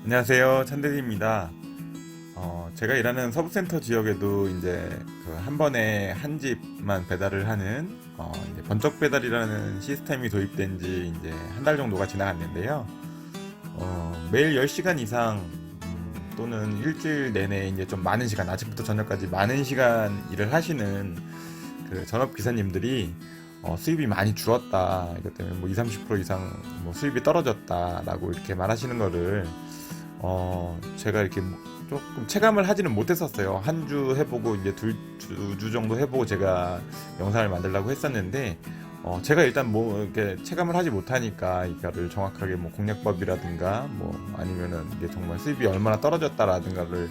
안녕하세요. 찬대리입니다. 제가 일하는 서브센터 지역에도 이제 그 한 번에 한 집만 배달을 하는 이제 번쩍 배달이라는 시스템이 도입된 지 이제 한 달 정도가 지나갔는데요. 매일 10시간 이상 또는 일주일 내내 이제 좀 많은 시간, 아침부터 저녁까지 많은 시간 일을 하시는 그 전업 기사님들이 수입이 많이 줄었다. 이것 때문에 뭐 20, 30% 이상 뭐 수입이 떨어졌다라고 이렇게 말하시는 거를 제가 이렇게 조금 체감을 하지는 못했었어요. 한 주 해보고 이제 두 주 정도 해보고 제가 영상을 만들려고 했었는데, 제가 일단 뭐 이렇게 체감을 하지 못하니까 이거를 정확하게 뭐 공략법이라든가 뭐 아니면은 이게 정말 수입이 얼마나 떨어졌다라든가를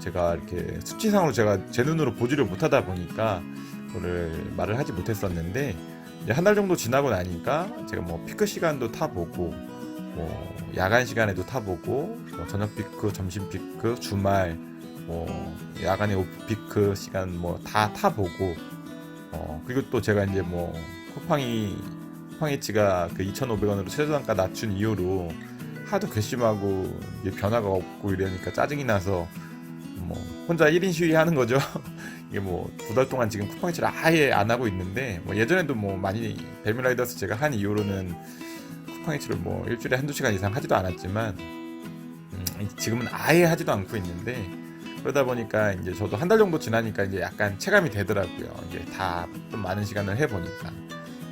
제가 이렇게 수치상으로 제가 제 눈으로 보지를 못하다 보니까 그거를 말을 하지 못했었는데, 이제 한 달 정도 지나고 나니까 제가 뭐 피크 시간도 타보고 뭐 야간 시간에도 타보고 뭐 저녁 피크, 점심 피크, 주말 뭐 야간에 오프 피크 시간 뭐 다 타보고 그리고 또 제가 이제 뭐 쿠팡이츠가 그 2,500원으로 최저단가 낮춘 이후로 하도 괘씸하고 이게 변화가 없고 이러니까 짜증이 나서 뭐 혼자 1인 시위하는 거죠. 이게 뭐 두 달 동안 지금 쿠팡이츠를 아예 안 하고 있는데, 뭐 예전에도 뭐 많이 벨미라이더스 제가 한 이후로는 쿠팡이츠를 뭐 일주일에 한두 시간 이상 하지도 않았지만 지금은 아예 하지도 않고 있는데, 그러다 보니까 이제 저도 한 달 정도 지나니까 이제 약간 체감이 되더라고요. 이게 다 좀 많은 시간을 해보니까.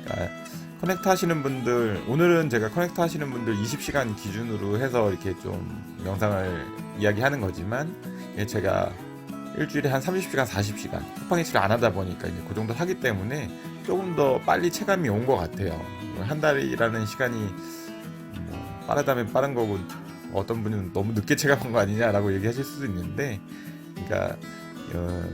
그러니까 커넥트 하시는 분들, 오늘은 제가 커넥트 하시는 분들 20시간 기준으로 해서 이렇게 좀 영상을 이야기하는 거지만, 제가 일주일에 한 30시간, 40시간 쿠팡이츠를 안 하다 보니까 이제 그 정도 하기 때문에 조금 더 빨리 체감이 온 것 같아요. 한 달이라는 시간이 뭐 빠르다면 빠른 거고, 어떤 분은 너무 늦게 체감한 거 아니냐라고 얘기하실 수도 있는데, 그러니까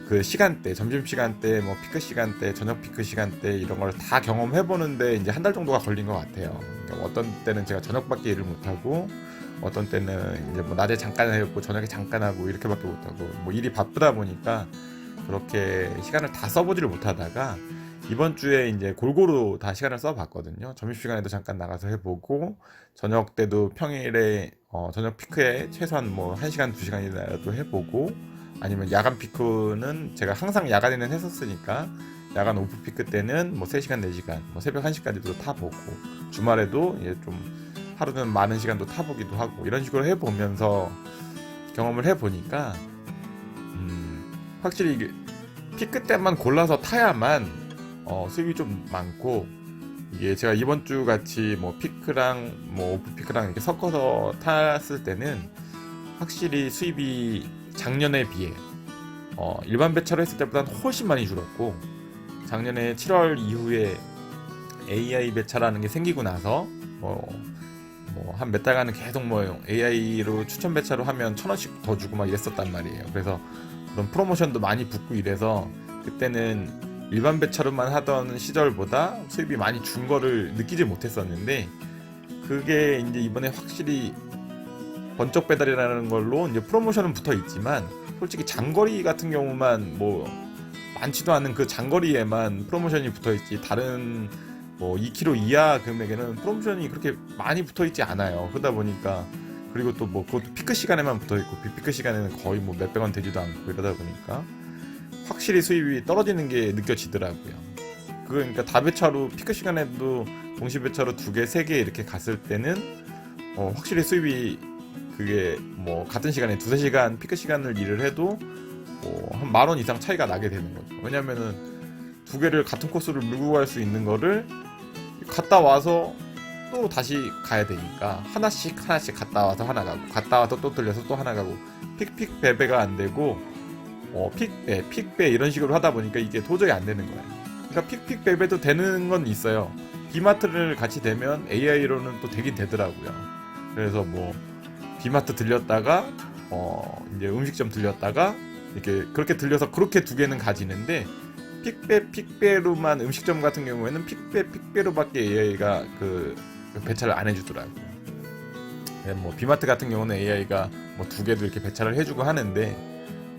그 시간대, 점심 시간대, 뭐 피크 시간대, 저녁 피크 시간대 이런 걸 다 경험해 보는데 이제 한 달 정도가 걸린 것 같아요. 그러니까 어떤 때는 제가 저녁밖에 일을 못 하고, 어떤 때는 이제 뭐 낮에 잠깐 해고 저녁에 잠깐 하고 이렇게밖에 못 하고, 뭐 일이 바쁘다 보니까 그렇게 시간을 다 써보지를 못하다가 이번 주에 이제 골고루 다 시간을 써봤거든요. 점심시간에도 잠깐 나가서 해보고, 저녁 때도 평일에 저녁 피크에 최소한 뭐 1시간, 2시간이라도 해보고, 아니면 야간 피크는 제가 항상 야간에는 했었으니까 야간 오프 피크 때는 뭐 3시간, 4시간, 뭐 새벽 1시까지도 타보고, 주말에도 이제 좀 하루는 많은 시간도 타보기도 하고, 이런 식으로 해보면서 경험을 해보니까 확실히 이게 피크 때만 골라서 타야만 수입이 좀 많고, 이게 제가 이번 주 같이 뭐 피크랑 뭐 오프 피크랑 이렇게 섞어서 탔을 때는 확실히 수입이 작년에 비해 일반 배차로 했을 때보다는 훨씬 많이 줄었고, 작년에 7월 이후에 AI 배차라는 게 생기고 나서 한 몇 달간은 계속 뭐 AI로 추천 배차로 하면 1,000원씩 더 주고 막 이랬었단 말이에요. 그래서 그런 프로모션도 많이 붙고 이래서 그때는 일반 배차로만 하던 시절보다 수입이 많이 준 거를 느끼지 못했었는데, 그게 이제 이번에 확실히 번쩍 배달이라는 걸로 이제 프로모션은 붙어 있지만, 솔직히 장거리 같은 경우만 뭐 많지도 않은 그 장거리에만 프로모션이 붙어 있지, 다른 뭐 2km 이하 금액에는 프로모션이 그렇게 많이 붙어 있지 않아요. 그러다 보니까, 그리고 또 뭐 그것도 피크 시간에만 붙어 있고 비피크 시간에는 거의 뭐 몇백 원 되지도 않고 이러다 보니까 확실히 수입이 떨어지는 게 느껴지더라고요. 그러니까 다배차로 피크 시간에도 동시 배차로 두 개, 세 개 이렇게 갔을 때는 확실히 수입이, 그게 뭐 같은 시간에 두세 시간 피크 시간을 일을 해도 한 10,000원 이상 차이가 나게 되는 거죠. 왜냐면은 두 개를 같은 코스를 밀고 갈 수 있는 거를 갔다 와서 또 다시 가야 되니까 하나씩 갔다 와서 하나 가고, 갔다 와서 또 들려서 또 하나 가고, 픽픽 배배가 안 되고 픽배 이런 식으로 하다 보니까 이게 도저히 안 되는 거예요. 그러니까 픽픽 배배도 되는 건 있어요. 비마트를 같이 되면 AI로는 또 되긴 되더라고요. 그래서 뭐 비마트 들렸다가 이제 음식점 들렸다가 이렇게 그렇게 들려서 그렇게 두 개는 가지는데, 픽배로만 음식점 같은 경우에는 픽배로밖에 AI가 그 배차를 안 해주더라고요. 뭐 비마트 같은 경우는 AI가 뭐 두 개도 이렇게 배차를 해주고 하는데,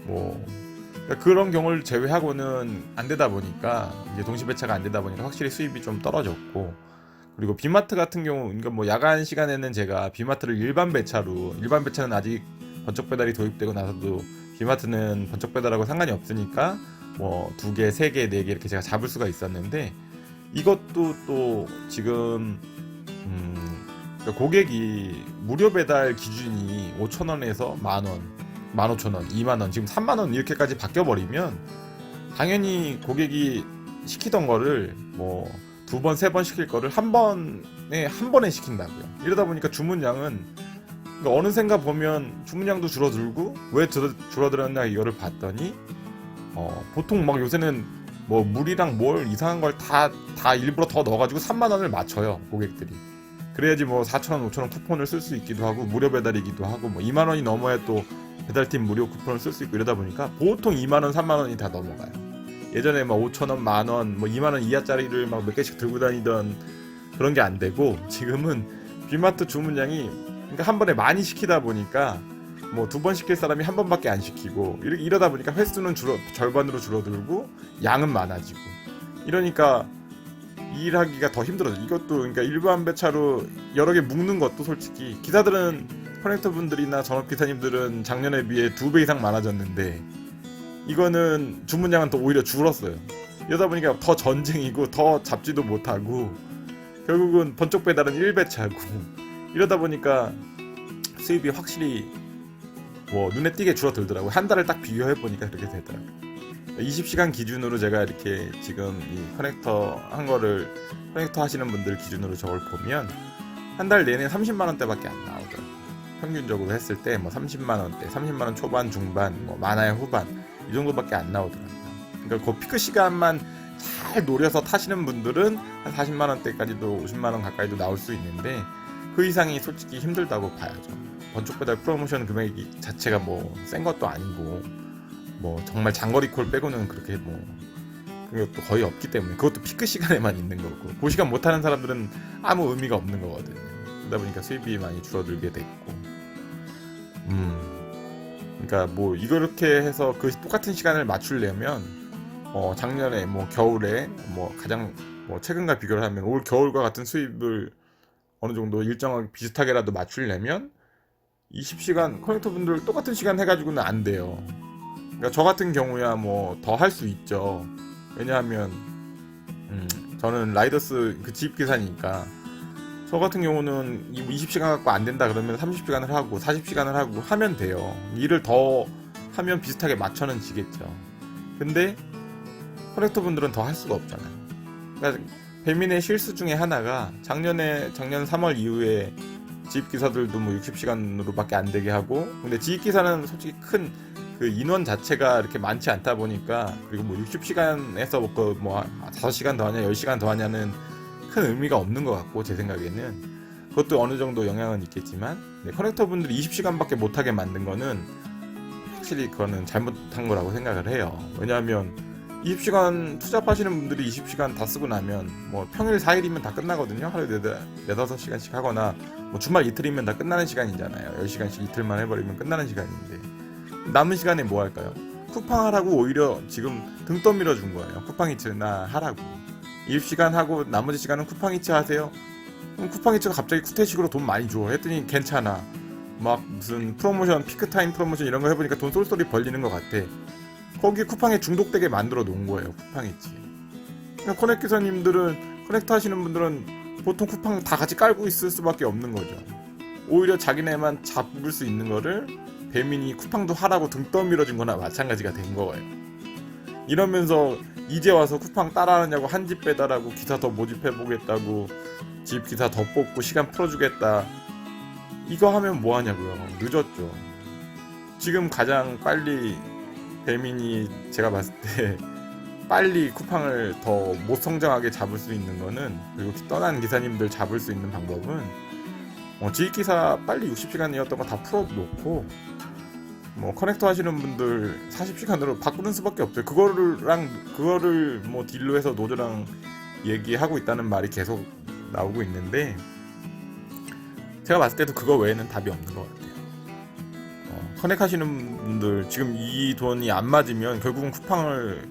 뭐 그러니까 그런 경우를 제외하고는 안 되다 보니까, 이제 동시 배차가 안 되다 보니까 확실히 수입이 좀 떨어졌고, 그리고 비마트 같은 경우, 그러니까 뭐 야간 시간에는 제가 비마트를 일반 배차로, 일반 배차는 아직 번쩍 배달이 도입되고 나서도 비마트는 번쩍 배달하고 상관이 없으니까 뭐 2개, 3개, 4개 이렇게 제가 잡을 수가 있었는데, 이것도 또 지금 그러니까 고객이 무료 배달 기준이 5,000원에서 만원, 15,000원, 2만원, 지금 3만원 이렇게까지 바뀌어버리면 당연히 고객이 시키던 거를 뭐 2번, 3번 시킬 거를 한 번에 시킨다고요. 이러다 보니까 주문량은, 그러니까 어느샌가 보면 주문량도 줄어들고, 왜 줄어들었나 이거를 봤더니 보통 막 요새는 뭐 물이랑 뭘 이상한 걸 다 일부러 더 넣어가지고 3만원을 맞춰요, 고객들이. 그래야지 뭐 4,000원, 5,000원 쿠폰을 쓸 수 있기도 하고, 무료 배달이기도 하고, 뭐 2만원이 넘어야 또 배달팀 무료 쿠폰을 쓸 수 있고, 이러다 보니까 보통 2만원, 3만원이 다 넘어가요. 예전에 막 5,000원, 만원, 뭐 2만원 이하짜리를 막 몇 개씩 들고 다니던 그런 게 안 되고, 지금은 비마트 주문량이, 그러니까 한 번에 많이 시키다 보니까 뭐 2번 시킬 사람이 한 번밖에 안 시키고, 이러다 보니까 횟수는 절반으로 줄어들고 양은 많아지고, 이러니까 일하기가 더 힘들어져. 이것도 그러니까 일반 배차로 여러 개 묶는 것도 솔직히, 기사들은, 커넥터 분들이나 전업 기사님들은 작년에 비해 2배 이상 많아졌는데, 이거는 주문량은 더 오히려 줄었어요. 이러다 보니까 더 전쟁이고 더 잡지도 못하고, 결국은 번쩍 배달은 1배차고, 이러다 보니까 수입이 확실히 뭐 눈에 띄게 줄어들더라고요. 한 달을 딱 비교해 보니까 그렇게 되더라고요. 20시간 기준으로 제가 이렇게 지금 이 커넥터 한 거를, 커넥터 하시는 분들 기준으로 저걸 보면 한 달 내내 30만 원대밖에 안 나오더라고요. 평균적으로 했을 때 뭐 30만 원대, 30만 원 초반, 중반, 뭐 많아야 후반, 이 정도밖에 안 나오더라고요. 그러니까 그 피크 시간만 잘 노려서 타시는 분들은 한 40만 원대까지도, 50만 원 가까이도 나올 수 있는데, 그 이상이 솔직히 힘들다고 봐야죠. 번쩍 배달 프로모션 금액이 자체가 뭐 센 것도 아니고, 뭐 정말 장거리 콜 빼고는 그렇게 뭐 그것도 거의 없기 때문에, 그것도 피크 시간에만 있는 거고, 그 시간 못 하는 사람들은 아무 의미가 없는 거거든요. 그러다 보니까 수입이 많이 줄어들게 됐고, 그러니까 뭐 이렇게 해서 그 똑같은 시간을 맞추려면 작년에 뭐 겨울에 뭐 가장 뭐 최근과 비교를 하면 올 겨울과 같은 수입을 어느 정도 일정하게 비슷하게라도 맞추려면 20시간, 커넥터 분들 똑같은 시간 해가지고는 안 돼요. 그러니까 저 같은 경우야 뭐 더 할 수 있죠. 왜냐하면 저는 라이더스 그 지입기사니까, 저 같은 경우는 20시간 갖고 안 된다 그러면 30시간을 하고 40시간을 하고 하면 돼요. 일을 더 하면 비슷하게 맞춰는 지겠죠. 근데 커넥터 분들은 더 할 수가 없잖아요. 그러니까 배민의 실수 중에 하나가, 작년 3월 이후에 지입기사들도 뭐 60시간으로 밖에 안 되게 하고, 근데 지입기사는 솔직히 큰 그 인원 자체가 이렇게 많지 않다 보니까, 그리고 뭐 60시간에서 뭐 5시간 더 하냐 10시간 더 하냐는 큰 의미가 없는 것 같고, 제 생각에는 그것도 어느 정도 영향은 있겠지만, 커넥터 분들이 20시간밖에 못하게 만든 거는 확실히 그거는 잘못한 거라고 생각을 해요. 왜냐하면 20시간 투잡하시는 분들이 20시간 다 쓰고 나면 뭐 평일 4일이면 다 끝나거든요. 하루에 4-5시간씩 하거나 뭐 주말 이틀이면 다 끝나는 시간이잖아요. 10시간씩 이틀만 해버리면 끝나는 시간인데, 남은 시간에 뭐 할까요? 쿠팡하라고 오히려 지금 등 떠밀어 준 거예요. 쿠팡이츠나 하라고. 20시간 하고 나머지 시간은 쿠팡이츠 하세요. 그럼 쿠팡이츠가 갑자기 쿠테식으로 돈 많이 줘 했더니 괜찮아. 막 무슨 프로모션, 피크타임 프로모션 이런 거 해보니까 돈 쏠쏠이 벌리는 것 같아. 거기 쿠팡에 중독되게 만들어 놓은 거예요, 쿠팡이츠. 그러니까 커넥 기사님들은, 커넥터 하시는 분들은 보통 쿠팡 다 같이 깔고 있을 수밖에 없는 거죠. 오히려 자기네만 잡을 수 있는 거를 배민이 쿠팡도 하라고 등 떠밀어준 거나 마찬가지가 된 거예요. 이러면서 이제 와서 쿠팡 따라하냐고, 한 집 배달하고 기사 더 모집해보겠다고, 집 기사 더 뽑고 시간 풀어주겠다, 이거 하면 뭐 하냐고요. 늦었죠. 지금 가장 빨리 배민이, 제가 봤을 때 빨리 쿠팡을 더 못 성장하게 잡을 수 있는 거는, 그리고 떠난 기사님들 잡을 수 있는 방법은 지익기사 빨리 60시간이었던 거 다 풀어놓고, 뭐 커넥터 하시는 분들 40시간으로 바꾸는 수밖에 없어요. 그거를 뭐 딜로 해서 노조랑 얘기하고 있다는 말이 계속 나오고 있는데, 제가 봤을 때도 그거 외에는 답이 없는 것 같아요. 커넥 하시는 분들 지금 이 돈이 안 맞으면 결국은 쿠팡을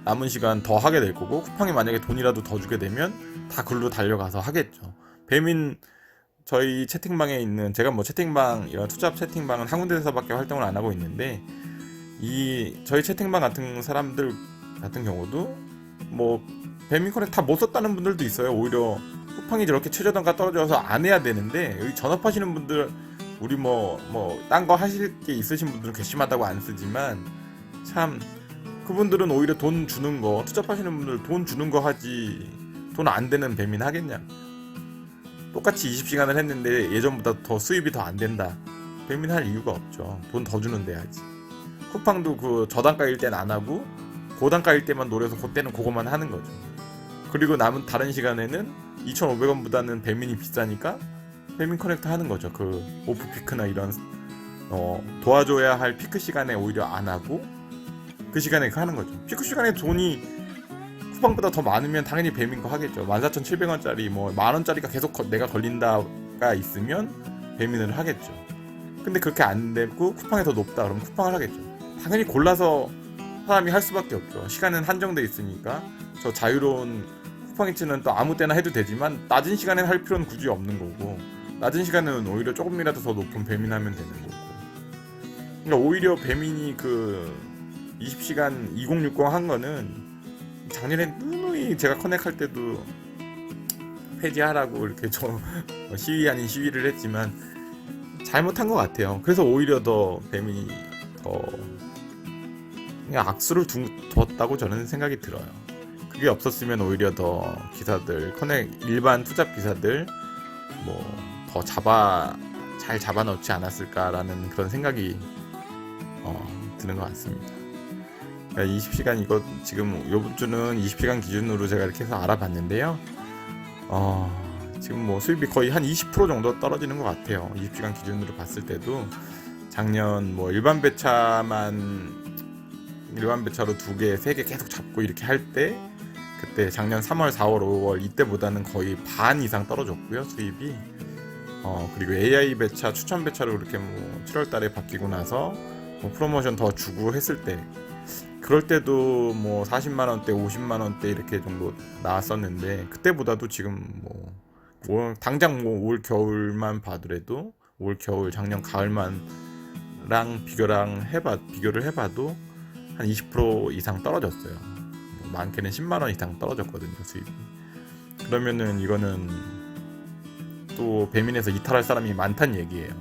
남은 시간 더 하게 될 거고, 쿠팡이 만약에 돈이라도 더 주게 되면 다 글로 달려가서 하겠죠. 배민 저희 채팅방에 있는, 제가 뭐 채팅방 이런 투잡 채팅방은 한 군데서밖에 활동을 안 하고 있는데, 이 저희 채팅방 같은 사람들 같은 경우도 뭐 배민 커넥 다 못 썼다는 분들도 있어요. 오히려 쿠팡이 저렇게 최저단가 떨어져서 안 해야 되는데, 여기 전업하시는 분들, 우리 뭐 딴 거 하실 게 있으신 분들은 괘씸하다고 안 쓰지만, 참 그분들은 오히려 돈 주는 거, 투잡하시는 분들 돈 주는 거 하지 돈 안 되는 배민 하겠냐. 똑같이 20시간을 했는데 예전보다 더 수입이 더 안 된다, 배민 할 이유가 없죠. 돈 더 주는 데 하지. 쿠팡도 그 저단가일 땐 안 하고 고단가일 때만 노려서 그때는 그거만 하는 거죠. 그리고 남은 다른 시간에는 2,500원보다는 배민이 비싸니까 배민 커넥터 하는 거죠. 그 오프 피크나 이런 도와줘야 할 피크 시간에 오히려 안 하고 그 시간에 하는 거죠. 피크 시간에 돈이 쿠팡보다 더 많으면 당연히 배민 거 하겠죠. 14,700원짜리 뭐 만원짜리가 계속 내가 걸린다가 있으면 배민을 하겠죠. 근데 그렇게 안 되고 쿠팡이 더 높다 그러면 쿠팡을 하겠죠. 당연히 골라서 사람이 할 수밖에 없죠. 시간은 한정돼 있으니까. 저 자유로운 쿠팡이츠는 또 아무 때나 해도 되지만 낮은 시간에 할 필요는 굳이 없는 거고, 낮은 시간에는 오히려 조금이라도 더 높은 배민하면 되는 거고. 그러니까 오히려 배민이 그 20시간 2060 한 거는 작년에 누누이 제가 커넥할 때도 폐지하라고 이렇게 저 시위 아닌 시위를 했지만 잘못한 것 같아요. 그래서 오히려 더 배민이 더 그냥 악수를 뒀다고 저는 생각이 들어요. 그게 없었으면 오히려 더 기사들, 커넥 일반 투잡 기사들 뭐 더 잘 잡아놓지 않았을까라는 그런 생각이 드는 것 같습니다. 그러니까 20시간 이거 지금 요번 주는 20시간 기준으로 제가 이렇게 해서 알아봤는데요. 지금 뭐 수입이 거의 한 20% 정도 떨어지는 것 같아요. 20시간 기준으로 봤을 때도 작년 뭐 일반 배차로 2개, 3개 계속 잡고 이렇게 할 때, 그때 작년 3월, 4월, 5월 이때보다는 거의 반 이상 떨어졌고요, 수입이. 그리고 AI 배차, 추천 배차로 이렇게 뭐 7월 달에 바뀌고 나서 뭐 프로모션 더 주고 했을 때, 그럴 때도 뭐 40만 원대, 50만 원대 이렇게 정도 나왔었는데, 그때보다도 지금 당장 올 겨울만 봐더라도 올 겨울, 작년 가을만랑 비교를 해봐도 한 20% 이상 떨어졌어요. 많게는 10만 원 이상 떨어졌거든요, 수입이. 그러면은 이거는 또 배민에서 이탈할 사람이 많다는 얘기예요.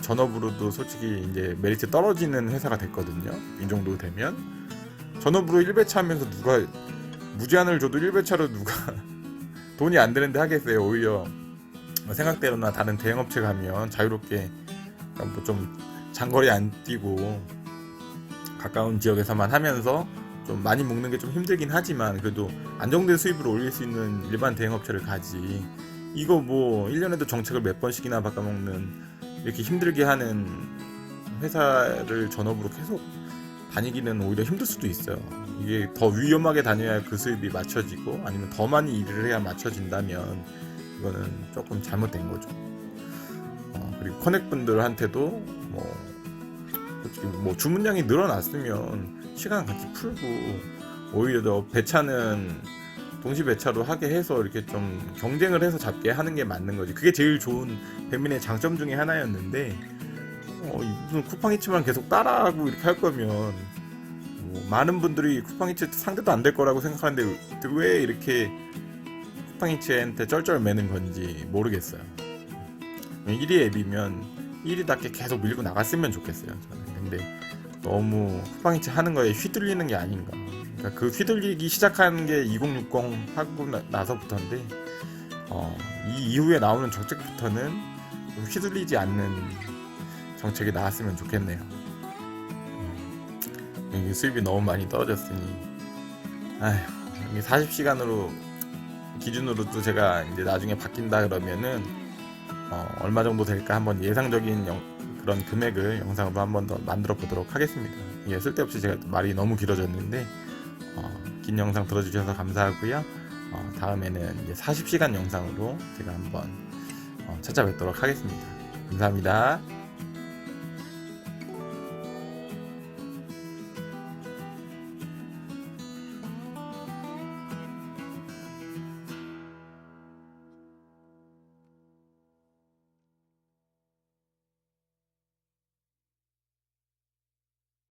전업으로도 솔직히 이제 메리트 떨어지는 회사가 됐거든요. 이 정도 되면 전업으로 1배차 하면서 누가 무제한을 줘도 1배차로 누가 돈이 안 되는데 하겠어요. 오히려 생각대로나 다른 대형업체 가면 자유롭게 뭐 좀 장거리 안 뛰고 가까운 지역에서만 하면서 좀 많이 먹는 게 좀 힘들긴 하지만 그래도 안정된 수입을 올릴 수 있는 일반 대형업체를 가지. 이거 뭐 1년에도 정책을 몇 번씩이나 바꿔먹는 이렇게 힘들게 하는 회사를 전업으로 계속 다니기는 오히려 힘들 수도 있어요. 이게 더 위험하게 다녀야 그 수입이 맞춰지고, 아니면 더 많이 일을 해야 맞춰진다면 이거는 조금 잘못된 거죠. 그리고 커넥 분들한테도 뭐 주문량이 늘어났으면 시간 같이 풀고, 오히려 더 배차는 동시 배차로 하게 해서 이렇게 좀 경쟁을 해서 잡게 하는 게 맞는 거지. 그게 제일 좋은 배민의 장점 중에 하나였는데, 무슨 쿠팡이츠만 계속 따라하고 이렇게 할 거면 많은 분들이 쿠팡이츠 상대도 안 될 거라고 생각하는데 왜 이렇게 쿠팡이츠한테 쩔쩔매는 건지 모르겠어요. 1위 앱이면 1위답게 계속 밀고 나갔으면 좋겠어요, 저는. 근데 너무 쿠팡이츠 하는 거에 휘둘리는 게 아닌가. 그러니까 그 휘둘리기 시작한 게 2060 하고 나서부터인데, 이 이후에 나오는 정책부터는 휘둘리지 않는 정책이 나왔으면 좋겠네요. 수입이 너무 많이 떨어졌으니, 40시간으로 기준으로 또 제가 이제 나중에 바뀐다 그러면은 얼마 정도 될까 한번 예상적인 그런 금액을 영상으로 한번 더 만들어 보도록 하겠습니다. 쓸데없이 제가 말이 너무 길어졌는데 긴 영상 들어주셔서 감사하고요. 다음에는 이제 40시간 영상으로 제가 한번 찾아뵙도록 하겠습니다. 감사합니다.